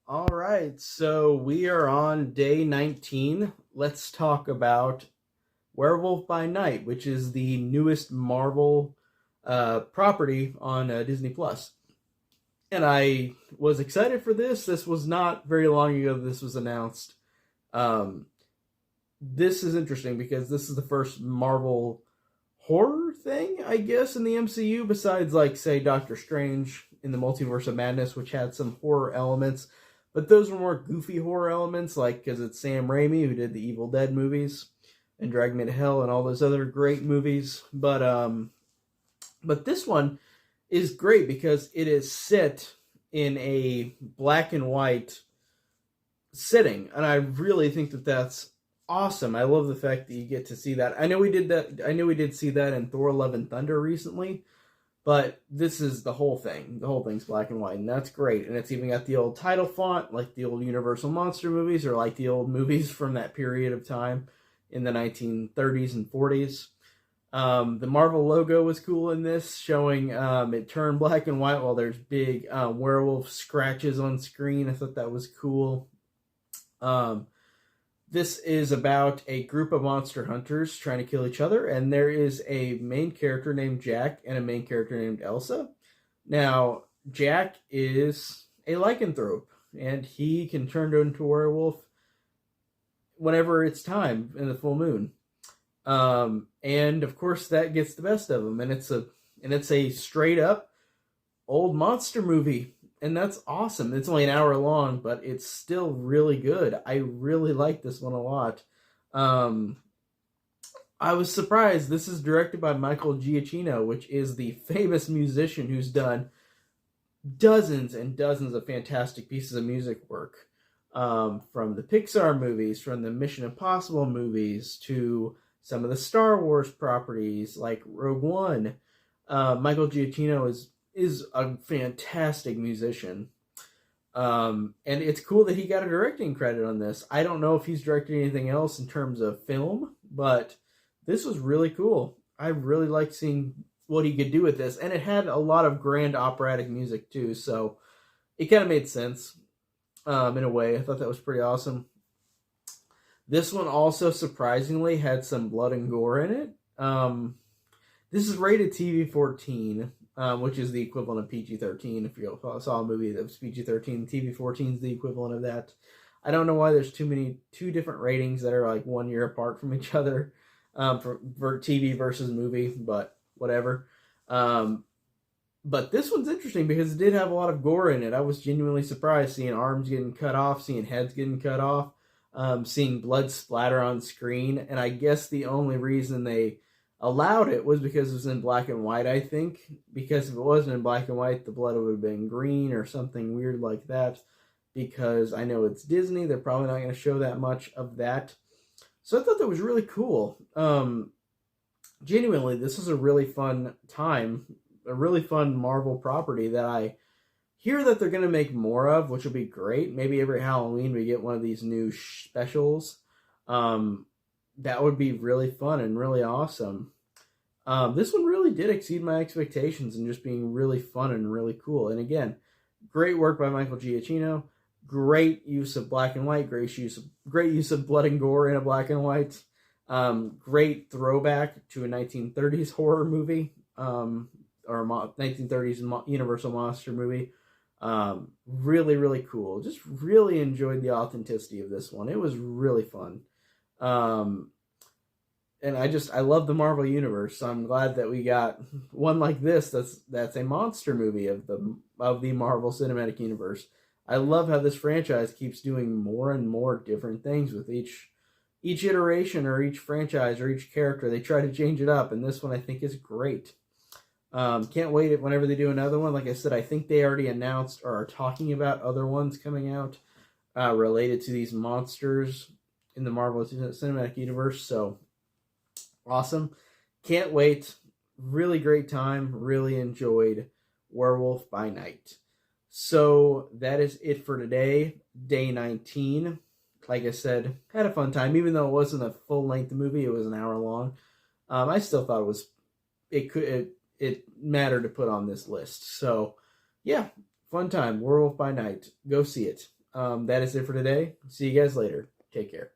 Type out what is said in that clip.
All right, so we are on day 19. Let's talk about Werewolf by Night, which is the newest Marvel property on Disney Plus. And I was excited for this. This was not very long ago that this was announced. Um, this is interesting because this is the first Marvel horror thing, I guess, in the MCU, besides, like, say, Doctor Strange in the Multiverse of Madness, which had some horror elements. But those were more goofy horror elements, like, because it's Sam Raimi who did the Evil Dead movies and Drag Me to Hell and all those other great movies. But this one is great because it is set in a black and white setting, and I really think that that's awesome. I love the fact that you get to see that. I know we did that. I know we did see that in Thor: Love and Thunder recently, but this is the whole thing. The whole thing's black and white, and that's great. And it's even got the old title font, like the old Universal Monster movies, or like the old movies from that period of time in the 1930s and 40s. The Marvel logo was cool in this, showing it turned black and white while there's big werewolf scratches on screen. I thought that was cool. Um, this is about a group of monster hunters trying to kill each other, and there is a main character named Jack and a main character named Elsa. Now, Jack is a lycanthrope, and he can turn into a werewolf whenever it's time in the full moon. And of course, that gets the best of him, and it's a straight up old monster movie, and that's awesome. It's only an hour long, but it's still really good. I really like this one a lot. Um, I was surprised. This is directed by Michael Giacchino, which is the famous musician who's done dozens and dozens of fantastic pieces of music work. From the Pixar movies, from the Mission Impossible movies, to some of the Star Wars properties like Rogue One. Michael Giacchino is a fantastic musician. And it's cool that he got a directing credit on this. I don't know if he's directed anything else in terms of film, but this was really cool. I really liked seeing what he could do with this, and it had a lot of grand operatic music too, so it kind of made sense in a way. I thought that was pretty awesome. This one also surprisingly had some blood and gore in it. This is rated TV-14, which is the equivalent of PG-13. If you saw a movie that was PG-13, TV-14 is the equivalent of that. I don't know why there's two different ratings that are like 1 year apart from each other for TV versus movie, but whatever. But this one's interesting because it did have a lot of gore in it. I was genuinely surprised seeing arms getting cut off, seeing heads getting cut off, seeing blood splatter on screen. And I guess the only reason they allowed it was because it was in black and white, I think. Because if it wasn't in black and white, the blood would have been green or something weird like that. Because I know it's Disney, they're probably not going to show that much of that. So I thought that was really cool. Genuinely, this was a really fun time, a really fun Marvel property that I hear that they're going to make more of, which will be great. Maybe every Halloween we get one of these new specials. That would be really fun and really awesome. This one really did exceed my expectations in just being really fun and really cool. And again, great work by Michael Giacchino. Great use of black and white. Great use of blood and gore in a black and white. Great throwback to a 1930s horror movie. Or 1930s Universal Monster movie. Really, really cool. Just really enjoyed the authenticity of this one. It was really fun. And I love the Marvel Universe, so I'm glad that we got one like this that's a monster movie of the Marvel Cinematic Universe. I love how this franchise keeps doing more and more different things with each iteration or each franchise or each character. They try to change it up, and this one I think is great. Can't wait whenever they do another one. Like I said, I think they already announced or are talking about other ones coming out related to these monsters in the Marvel Cinematic Universe. So awesome. Can't wait. Really great time. Really enjoyed Werewolf by Night. So that is it for today. Day 19. Like I said, had a fun time. Even though it wasn't a full-length movie, it was an hour long. I still thought it mattered to put on this list. So, yeah, fun time. Werewolf by Night. Go see it. that is it for today. See you guys later. Take care.